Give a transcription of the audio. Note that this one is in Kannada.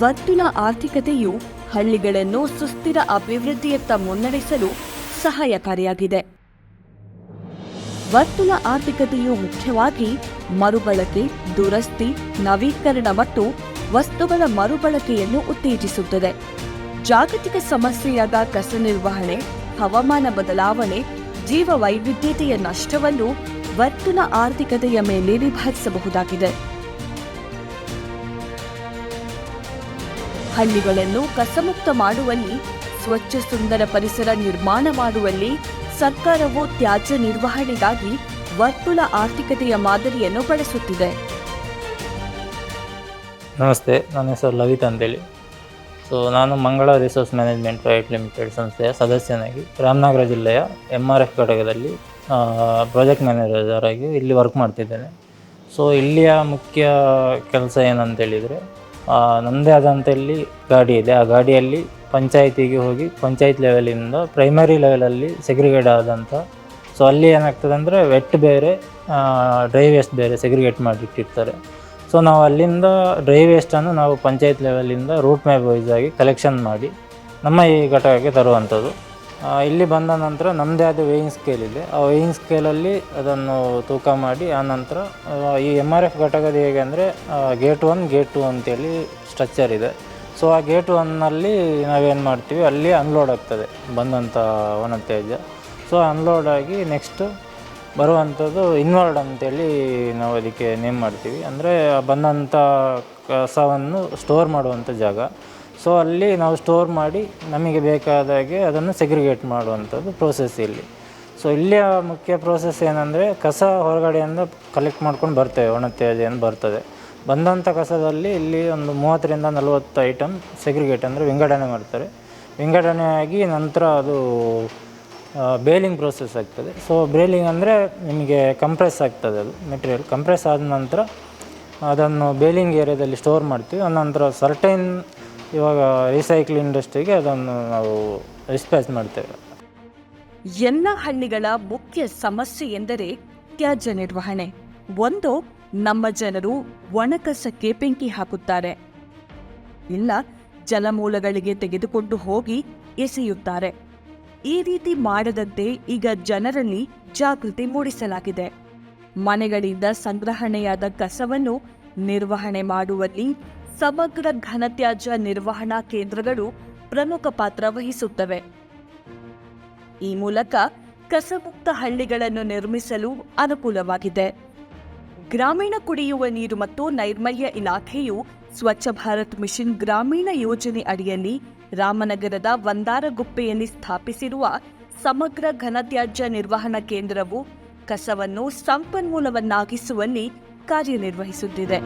ವರ್ತುಲ ಆರ್ಥಿಕತೆಯು ಹಳ್ಳಿಗಳನ್ನು ಸುಸ್ಥಿರ ಅಭಿವೃದ್ಧಿಯತ್ತ ಮುನ್ನಡೆಸಲು ಸಹಾಯಕಾರಿಯಾಗಿದೆ. ವರ್ತುಲ ಆರ್ಥಿಕತೆಯು ಮುಖ್ಯವಾಗಿ ಮರುಬಳಕೆ, ದುರಸ್ತಿ, ನವೀಕರಣ ಮತ್ತು ವಸ್ತುಗಳ ಮರುಬಳಕೆಯನ್ನು ಉತ್ತೇಜಿಸುತ್ತದೆ. ಜಾಗತಿಕ ಸಮಸ್ಯೆಯಾದ ಕಸ ನಿರ್ವಹಣೆ, ಹವಾಮಾನ ಬದಲಾವಣೆ, ಜೀವ ವೈವಿಧ್ಯತೆಯ ನಷ್ಟವನ್ನು ವರ್ತುಲ ಆರ್ಥಿಕತೆಯ ಮೇಲೆ ನಿಭಾಯಿಸಬಹುದಾಗಿದೆ. ಹಳ್ಳಿಗಳನ್ನು ಕಸಮುಕ್ತ ಮಾಡುವಲ್ಲಿ, ಸ್ವಚ್ಛ ಸುಂದರ ಪರಿಸರ ನಿರ್ಮಾಣ ಮಾಡುವಲ್ಲಿ ಸರ್ಕಾರವು ತ್ಯಾಜ್ಯ ನಿರ್ವಹಣೆಗಾಗಿ ವರ್ತುಲ ಆರ್ಥಿಕತೆಯ ಮಾದರಿಯನ್ನು ಬಳಸುತ್ತಿದೆ. ನಮಸ್ತೆ, ನನ್ನ ಹೆಸರು ಲವಿತ್ ಅಂತೇಳಿ. ನಾನು ಮಂಗಳ ರಿಸೋರ್ಸ್ ಮ್ಯಾನೇಜ್ಮೆಂಟ್ ಪ್ರೈವೇಟ್ ಲಿಮಿಟೆಡ್ ಸಂಸ್ಥೆಯ ಸದಸ್ಯನಾಗಿ ರಾಮನಗರ ಜಿಲ್ಲೆಯ MRF ಘಟಕದಲ್ಲಿ ಪ್ರಾಜೆಕ್ಟ್ ಮ್ಯಾನೇಜರ್ ಆಗಿ ಇಲ್ಲಿ ವರ್ಕ್ ಮಾಡ್ತಿದ್ದೇನೆ. ಇಲ್ಲಿಯ ಮುಖ್ಯ ಕೆಲಸ ಏನಂತೇಳಿದರೆ, ನಮ್ಮದೇ ಆದಂಥ ಇಲ್ಲಿ ಗಾಡಿ ಇದೆ. ಆ ಗಾಡಿಯಲ್ಲಿ ಪಂಚಾಯಿತಿಗೆ ಹೋಗಿ ಪಂಚಾಯತ್ ಲೆವೆಲಿಂದ ಪ್ರೈಮರಿ ಲೆವೆಲಲ್ಲಿ ಸೆಗ್ರಿಗೇಟ್ ಆದಂಥ ಅಲ್ಲಿ ಏನಾಗ್ತದೆ ಅಂದರೆ ವೆಟ್ ಬೇರೆ, ಡ್ರೈ ವೇಸ್ಟ್ ಬೇರೆ ಸೆಗ್ರಿಗೇಟ್ ಮಾಡಿಟ್ಟಿರ್ತಾರೆ. ನಾವು ಅಲ್ಲಿಂದ ಡ್ರೈ ವೇಸ್ಟನ್ನು ನಾವು ಪಂಚಾಯತ್ ಲೆವೆಲಿಂದ ರೂಟ್ ಮ್ಯಾಪ್ ವೈಸ್ ಆಗಿ ಕಲೆಕ್ಷನ್ ಮಾಡಿ ನಮ್ಮ ಈ ಘಟಕಕ್ಕೆ ತರುವಂಥದ್ದು. ಇಲ್ಲಿ ಬಂದ ನಂತರ ನಮ್ಮದೇ ಆದ ವೇಯಿಂಗ್ ಸ್ಕೇಲ್ ಇದೆ. ಆ ವೇಯಿಂಗ್ ಸ್ಕೇಲಲ್ಲಿ ಅದನ್ನು ತೂಕ ಮಾಡಿ ಆನಂತರ ಈ MRF ಘಟಕದ ಹೇಗೆ ಅಂದರೆ ಗೇಟ್ 1, ಗೇಟ್ 2 ಅಂತೇಳಿ ಸ್ಟ್ರಕ್ಚರ್ ಇದೆ. ಆ ಗೇಟ್ 1ನಲ್ಲಿ ನಾವೇನು ಮಾಡ್ತೀವಿ, ಅಲ್ಲಿ ಅನ್ಲೋಡ್ ಆಗ್ತದೆ ಬಂದಂಥ ವನತ್ಯಾಜ್ಯ. ಅನ್ಲೋಡ್ ಆಗಿ ನೆಕ್ಸ್ಟ್ ಬರುವಂಥದ್ದು ಇನ್ವರ್ಡ್ ಅಂತೇಳಿ ನಾವು ಅದಕ್ಕೆ ನೇಮ್ ಮಾಡ್ತೀವಿ. ಅಂದರೆ ಬಂದಂಥ ಕಸವನ್ನು ಸ್ಟೋರ್ ಮಾಡುವಂಥ ಜಾಗ. ಅಲ್ಲಿ ನಾವು ಸ್ಟೋರ್ ಮಾಡಿ ನಮಗೆ ಬೇಕಾದಾಗೆ ಅದನ್ನು ಸೆಗ್ರಿಗೇಟ್ ಮಾಡುವಂಥದ್ದು ಪ್ರೋಸೆಸ್ ಇಲ್ಲಿ. ಇಲ್ಲಿಯ ಮುಖ್ಯ ಪ್ರೋಸೆಸ್ ಏನಂದರೆ, ಕಸ ಹೊರಗಡೆಯಿಂದ ಕಲೆಕ್ಟ್ ಮಾಡ್ಕೊಂಡು ಬರ್ತೇವೆ, ಒಣತ್ಯಾಜ್ಯ ಏನು ಬರ್ತದೆ. ಬಂದಂಥ ಕಸದಲ್ಲಿ ಇಲ್ಲಿ ಒಂದು 30ರಿಂದ 40 ಐಟಮ್ ಸೆಗ್ರಿಗೇಟ್ ಅಂದರೆ ವಿಂಗಡಣೆ ಮಾಡ್ತಾರೆ. ವಿಂಗಡಣೆ ಆಗಿ ನಂತರ ಅದು ಬೇಲಿಂಗ್ ಪ್ರೋಸೆಸ್ ಆಗ್ತದೆ. ಬೇಲಿಂಗ್ ಅಂದರೆ ನಿಮಗೆ ಕಂಪ್ರೆಸ್ ಆಗ್ತದೆ. ಅದು ಮೆಟೀರಿಯಲ್ ಕಂಪ್ರೆಸ್ ಆದ ನಂತರ ಅದನ್ನು ಬೇಲಿಂಗ್ ಏರಿಯಾದಲ್ಲಿ ಸ್ಟೋರ್ ಮಾಡ್ತೀವಿ. ಆನಂತರ ಸರ್ಟೈನ್ ಇವಾಗ ರೀಸೈಕ್ಲ್ ಇಂಡಸ್ಟ್ರಿಗೆ ಅದನ್ನು ನಾವು ಡಿಸ್ಪ್ಯಾಚ್ ಮಾಡ್ತೇವೆ. ಎಲ್ಲ ಹಳ್ಳಿಗಳ ಮುಖ್ಯ ಸಮಸ್ಯೆ ಎಂದರೆ ತ್ಯಾಜ್ಯ ನಿರ್ವಹಣೆ. ಒಂದು, ನಮ್ಮ ಜನರು ಒಣಕಸಕ್ಕೆ ಬೆಂಕಿ ಹಾಕುತ್ತಾರೆ, ಇಲ್ಲ ಜಲಮೂಲಗಳಿಗೆ ತೆಗೆದುಕೊಂಡು ಹೋಗಿ ಎಸೆಯುತ್ತಾರೆ. ಈ ರೀತಿ ಮಾಡದಂತೆ ಈಗ ಜನರಲ್ಲಿ ಜಾಗೃತಿ ಮೂಡಿಸಲಾಗಿದೆ. ಮನೆಗಳಿಂದ ಸಂಗ್ರಹಣೆಯಾದ ಕಸವನ್ನು ನಿರ್ವಹಣೆ ಮಾಡುವಲ್ಲಿ ಸಮಗ್ರ ಘನತ್ಯಾಜ್ಯ ನಿರ್ವಹಣಾ ಕೇಂದ್ರಗಳು ಪ್ರಮುಖ ಪಾತ್ರ ವಹಿಸುತ್ತವೆ. ಈ ಮೂಲಕ ಕಸಮುಕ್ತ ಹಳ್ಳಿಗಳನ್ನು ನಿರ್ಮಿಸಲು ಅನುಕೂಲವಾಗಿದೆ. ಗ್ರಾಮೀಣ ಕುಡಿಯುವ ನೀರು ಮತ್ತು ನೈರ್ಮಲ್ಯ ಇಲಾಖೆಯು ಸ್ವಚ್ಛ ಭಾರತ್ ಮಿಷನ್ ಗ್ರಾಮೀಣ ಯೋಜನೆ ಅಡಿಯಲ್ಲಿ ರಾಮನಗರದ ವಂದಾರಗುಪ್ಪೆಯಲ್ಲಿ ಸ್ಥಾಪಿಸಿರುವ ಸಮಗ್ರ ಘನತ್ಯಾಜ್ಯ ನಿರ್ವಹಣಾ ಕೇಂದ್ರವು ಕಸವನ್ನು ಸಂಪನ್ಮೂಲವನ್ನಾಗಿಸುವಲ್ಲಿ ಕಾರ್ಯನಿರ್ವಹಿಸುತ್ತಿದೆ.